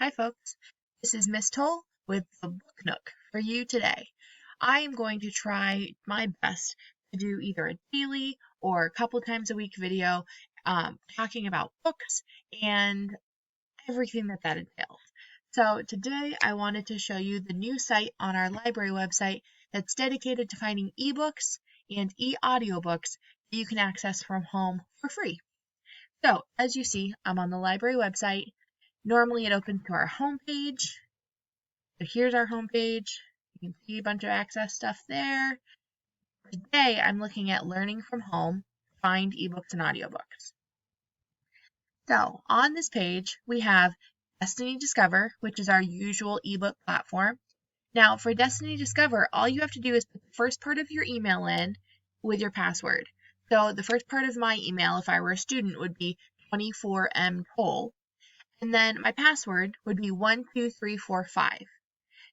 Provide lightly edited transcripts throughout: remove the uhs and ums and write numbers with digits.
Hi folks, this is Miss Toll with the Book Nook for you today. I am going to try my best to do either a daily or a couple times a week video talking about books and everything that entails. So today I wanted to show you the new site on our library website that's dedicated to finding ebooks and e-audiobooks that you can access from home for free. So as you see, I'm on the library website. Normally it opens to our homepage. So here's our homepage. You can see a bunch of access stuff there. Today I'm looking at learning from home, find ebooks and audiobooks. So on this page we have Destiny Discover, which is our usual ebook platform. Now for Destiny Discover, all you have to do is put the first part of your email in with your password. So the first part of my email, if I were a student, would be 24mtoll. And then my password would be 12345.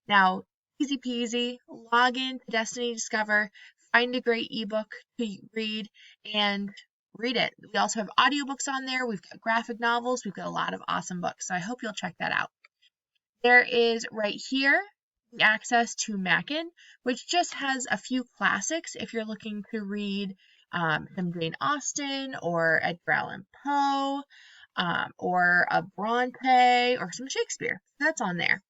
Now, easy peasy, log in to Destiny Discover, find a great ebook to read, and read it. We also have audiobooks on there. We've got graphic novels. We've got a lot of awesome books. So I hope you'll check that out. There is right here the access to Mackin, which just has a few classics if you're looking to read some Jane Austen or Edgar Allan Poe. Or a Bronte or some Shakespeare. That's on there.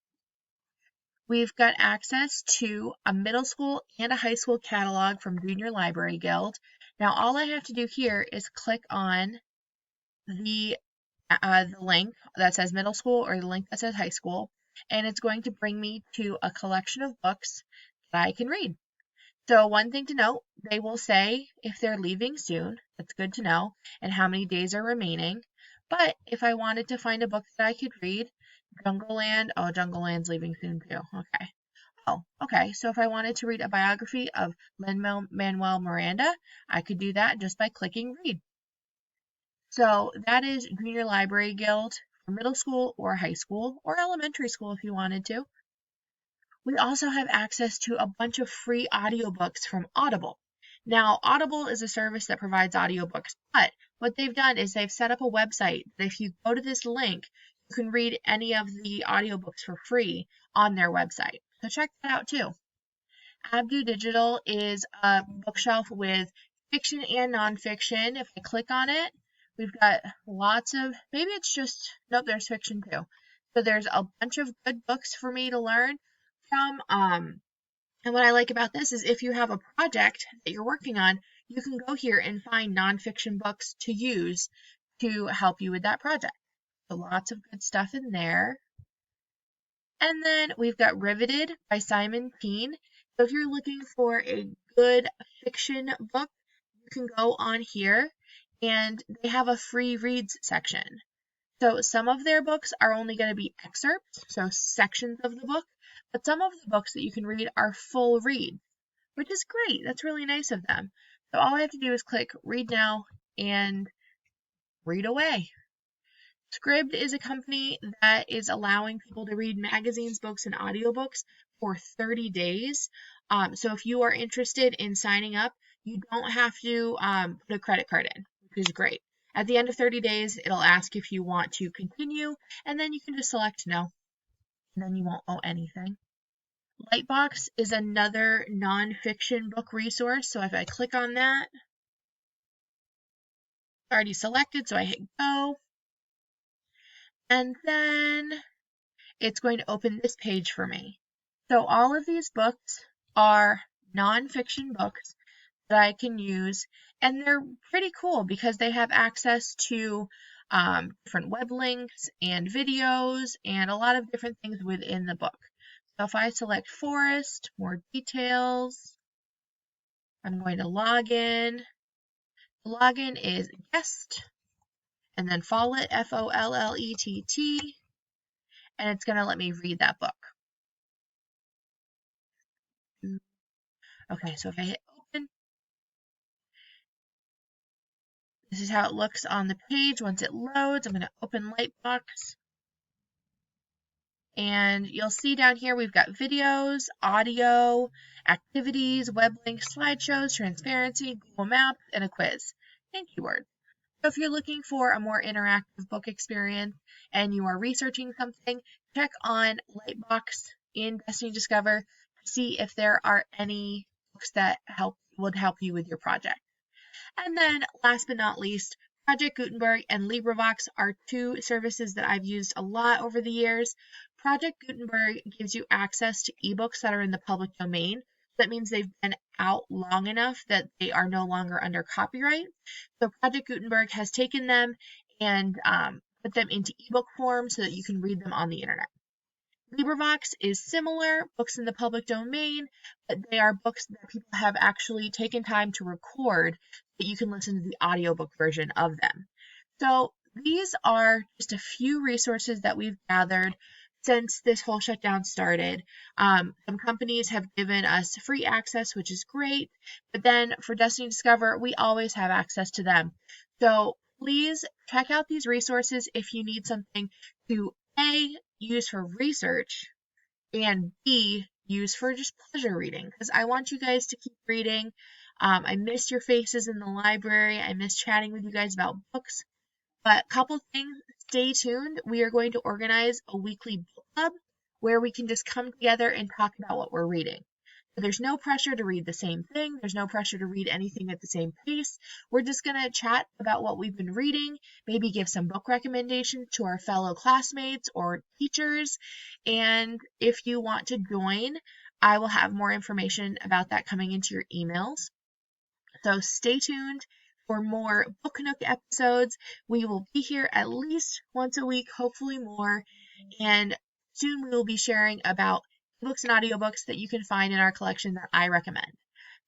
We've got access to a middle school and a high school catalog from Junior Library Guild. Now all I have to do here is click on the link that says middle school or the link that says high school, and it's going to bring me to a collection of books that I can read. So one thing to note, they will say if they're leaving soon, that's good to know, and how many days are remaining. But if I wanted to find a book that I could read, Jungleland, oh, Jungleland's leaving soon too, okay. Oh, okay, so if I wanted to read a biography of Lin-Manuel Miranda, I could do that just by clicking read. So that is Junior Library Guild for middle school or high school or elementary school if you wanted to. We also have access to a bunch of free audiobooks from Audible. Now, Audible is a service that provides audiobooks, but what they've done is they've set up a website that if you go to this link, you can read any of the audiobooks for free on their website. So check that out too. Abdu Digital is a bookshelf with fiction and nonfiction. If I click on it, we've got lots of, maybe it's just, nope, there's fiction too. So there's a bunch of good books for me to learn from. And what I like about this is if you have a project that you're working on, you can go here and find nonfiction books to use to help you with that project. So lots of good stuff in there. And then we've got Riveted by Simon Keene. So if you're looking for a good fiction book, you can go on here and they have a free reads section. So some of their books are only going to be excerpts, so sections of the book, but some of the books that you can read are full reads, which is great. That's really nice of them. So all I have to do is click read now and read away. Scribd is a company that is allowing people to read magazines, books, and audiobooks for 30 days. So if you are interested in signing up, you don't have to put a credit card in, which is great. At the end of 30 days, it'll ask if you want to continue, and then you can just select no, and then you won't owe anything. Lightbox is another nonfiction book resource, so if I click on that, it's already selected, so I hit go, and then it's going to open this page for me. So all of these books are nonfiction books that I can use, and they're pretty cool because they have access to different web links and videos and a lot of different things within the book. So if I select Forest, more details, I'm going to log in. The login is guest, and then Follett, F-O-L-L-E-T-T, and it's going to let me read that book. Okay, so if I hit open, this is how it looks on the page. Once it loads, I'm going to open Lightbox. And you'll see down here we've got videos, audio, activities, web links, slideshows, transparency, Google Maps, and a quiz and keywords. So if you're looking for a more interactive book experience and you are researching something, check on Lightbox in Destiny Discover to see if there are any books that would help you with your project. And then last but not least, Project Gutenberg and LibriVox are two services that I've used a lot over the years. Project Gutenberg gives you access to ebooks that are in the public domain. That means they've been out long enough that they are no longer under copyright. So Project Gutenberg has taken them and put them into ebook form so that you can read them on the internet. LibriVox is similar, books in the public domain, but they are books that people have actually taken time to record that you can listen to the audiobook version of them. So these are just a few resources that we've gathered since this whole shutdown started. Some companies have given us free access, which is great, but then for Destiny Discover, we always have access to them. So please check out these resources if you need something to A, use for research, and B, use for just pleasure reading, because I want you guys to keep reading. I miss your faces in the library. I miss chatting with you guys about books. But a couple things, stay tuned. We are going to organize a weekly book club where we can just come together and talk about what we're reading. So there's no pressure to read the same thing. There's no pressure to read anything at the same pace. We're just going to chat about what we've been reading, maybe give some book recommendations to our fellow classmates or teachers. And if you want to join, I will have more information about that coming into your emails. So stay tuned for more Book Nook episodes. We will be here at least once a week, hopefully more. And soon we will be sharing about books and audiobooks that you can find in our collection that I recommend.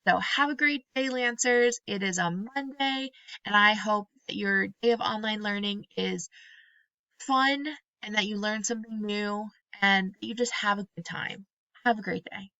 So have a great day, Lancers. It is a Monday, and I hope that your day of online learning is fun and that you learn something new and you just have a good time. Have a great day.